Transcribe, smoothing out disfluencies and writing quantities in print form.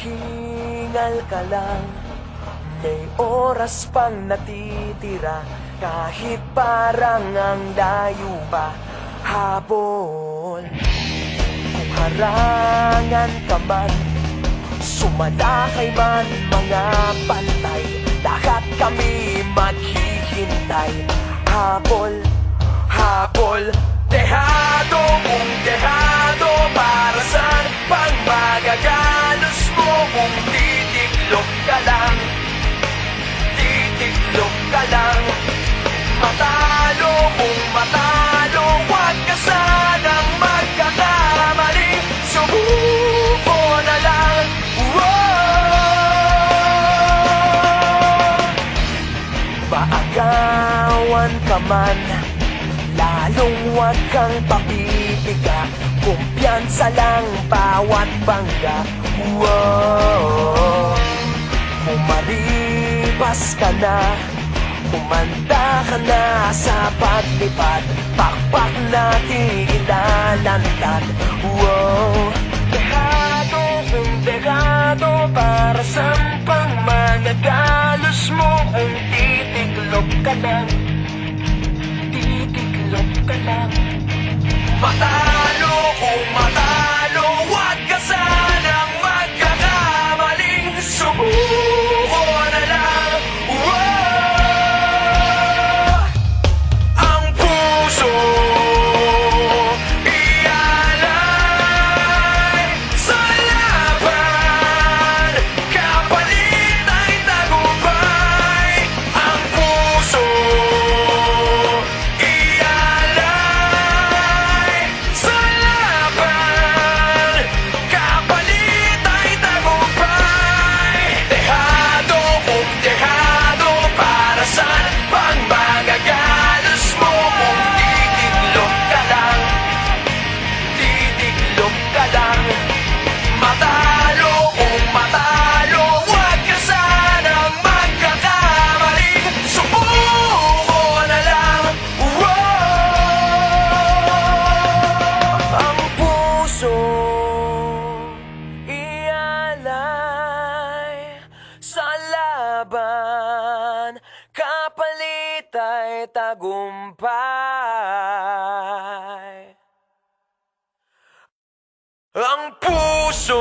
Maghingal ka lang, may oras pang natitira. Kahit parang ang layo pa, habol. Kung harangan ka man, sumalakay man mga bantay, lahat kami maghihintay. Habol, habol, dehado kung dehado. Para saan pang magagalos mo kung titiklop ka lang? Titiklop ka lang. Matalo kung matalo, huwag ka sanang magkakamali. Subuko na lang. Maagawan ka man, lalong huwag kang papipiga. Kumpiyansa lang bawat bangga. Kung maripas ka na, kumanda ka na sa paglipad, pakpak natin ilalantad. Dehado kung dehado, para saan pang magagalos mo kung titiklop ka lang? Titiklop ka lang. Matalo kung matalo, huwag ka sanang magkakamaling. Subuko na lang. Ang puso ialay sa laban, kapalit ay tagumpay. Ang puso ialay sa laban, kapalit ay tagumpay. Dehado kung dehado, para saan pang magagalos mo kung titiklop ka lang? Titiklop ka lang. Matalo kung matalo, huwag ka sanang magkakamali. Subuko na lang. Ang puso ialay sa laban, kapalit ay tagumpay. Ang puso